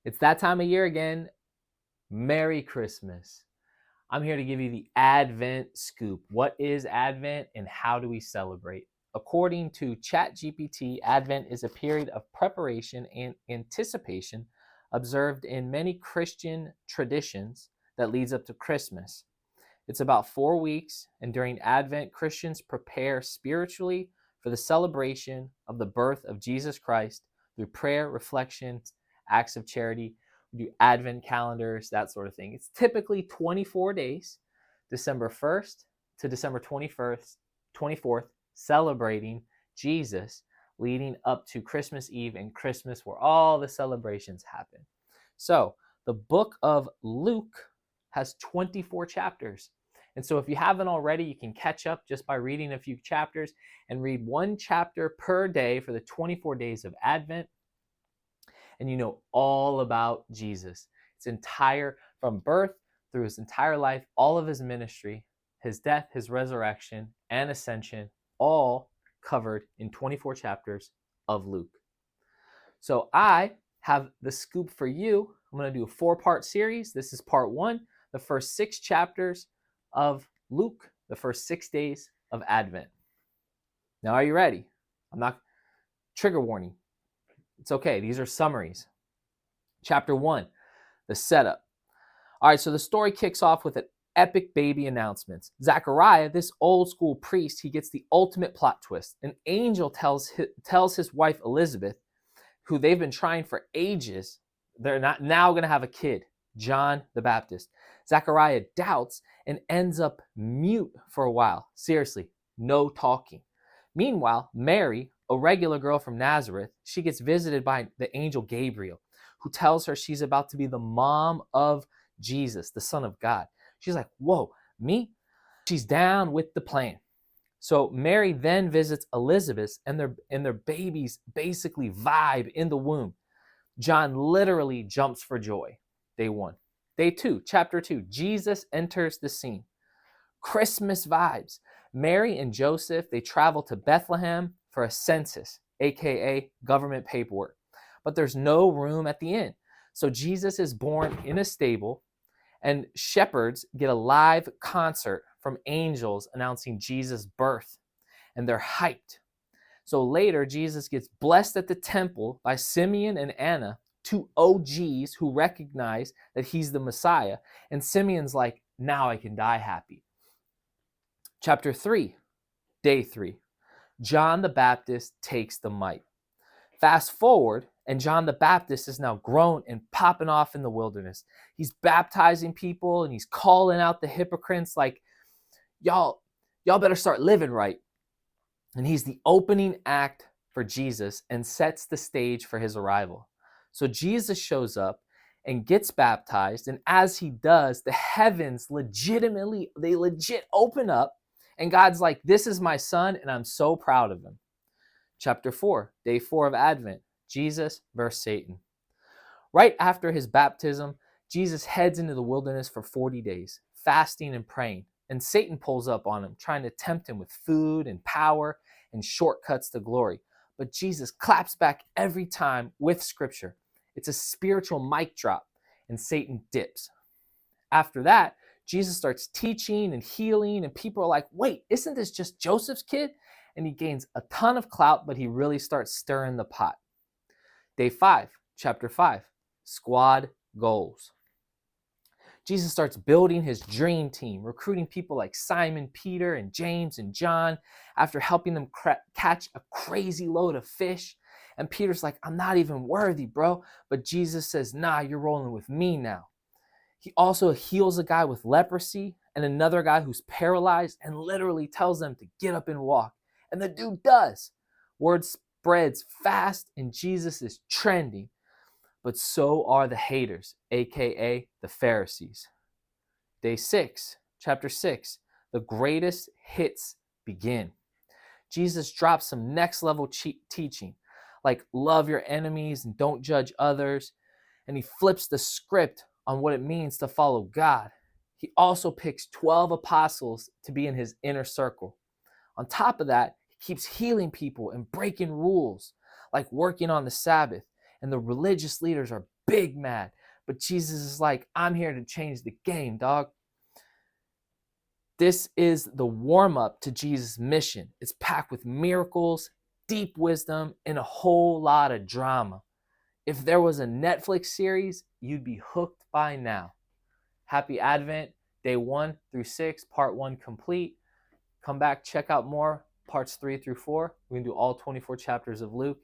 It's that time of year again. Merry Christmas. I'm here to give you the Advent scoop. What is Advent and how do we celebrate? According to ChatGPT, Advent is a period of preparation and anticipation observed in many Christian traditions that leads up to Christmas. It's about 4 weeks, and during Advent, Christians prepare spiritually for the celebration of the birth of Jesus Christ through prayer, reflection, acts of charity. We do Advent calendars, that sort of thing. It's typically 24 days, December 1st to December 21st, 24th, celebrating Jesus, leading up to Christmas Eve and Christmas, where all the celebrations happen. So the book of Luke has 24 chapters. And so if you haven't already, you can catch up just by reading a few chapters and read one chapter per day for the 24 days of Advent. And you know all about Jesus. It's entire, from birth through his entire life, all of his ministry, his death, his resurrection, and ascension, all covered in 24 chapters of Luke. So I have the scoop for you. I'm going to do a 4-part series. This is part 1, the first 6 chapters of Luke, the first 6 days of Advent. Now, are you ready? I'm not, trigger warning. It's okay. These are summaries. Chapter 1, the setup. All right, so the story kicks off with an epic baby announcement. Zechariah, this old school priest, he gets the ultimate plot twist. An angel tells his wife Elizabeth, who they've been trying for ages, they're not now going to have a kid, John the Baptist. Zechariah doubts and ends up mute for a while. Seriously, no talking. Meanwhile, Mary, a regular girl from Nazareth, she gets visited by the angel Gabriel, who tells her she's about to be the mom of Jesus, the Son of God. She's like, whoa, me? She's down with the plan. So Mary then visits Elizabeth, and their babies basically vibe in the womb. John literally jumps for joy. Day 1. Day 2, chapter 2, Jesus enters the scene. Christmas vibes. Mary and Joseph, they travel to Bethlehem for a census, aka government paperwork. But there's no room at the inn. So Jesus is born in a stable, and shepherds get a live concert from angels announcing Jesus' birth, and they're hyped. So later, Jesus gets blessed at the temple by Simeon and Anna, 2 OGs who recognize that he's the Messiah. And Simeon's like, now I can die happy. Chapter 3, day 3, John the Baptist takes the mic. Fast forward, and John the Baptist is now grown and popping off in the wilderness. He's baptizing people, and he's calling out the hypocrites like, y'all better start living right. And he's the opening act for Jesus and sets the stage for his arrival. So Jesus shows up and gets baptized, and as he does, the heavens legit open up, and God's like, this is my son, and I'm so proud of him. Chapter 4, day 4 of Advent, Jesus versus Satan. Right after his baptism, Jesus heads into the wilderness for 40 days, fasting and praying. And Satan pulls up on him, trying to tempt him with food and power and shortcuts to glory. But Jesus claps back every time with scripture. It's a spiritual mic drop, and Satan dips. After that, Jesus starts teaching and healing, and people are like, wait, isn't this just Joseph's kid? And he gains a ton of clout, but he really starts stirring the pot. Day 5, chapter 5, squad goals. Jesus starts building his dream team, recruiting people like Simon, Peter, and James, and John, after helping them catch a crazy load of fish. And Peter's like, I'm not even worthy, bro. But Jesus says, nah, you're rolling with me now. He also heals a guy with leprosy and another guy who's paralyzed, and literally tells them to get up and walk. And the dude does. Word spreads fast, and Jesus is trending. But so are the haters, aka the Pharisees. Day 6, chapter 6, the greatest hits begin. Jesus drops some next level teaching, like love your enemies and don't judge others. And he flips the script on what it means to follow God. He also picks 12 apostles to be in his inner circle. On top of that, he keeps healing people and breaking rules, like working on the Sabbath. And the religious leaders are big mad. But Jesus is like, I'm here to change the game, dog. This is the warm-up to Jesus' mission. It's packed with miracles, deep wisdom, and a whole lot of drama. If there was a Netflix series, you'd be hooked by now. Happy Advent, day 1 through 6, part 1 complete. Come back, check out more, parts 3 through 4. We're going to do all 24 chapters of Luke.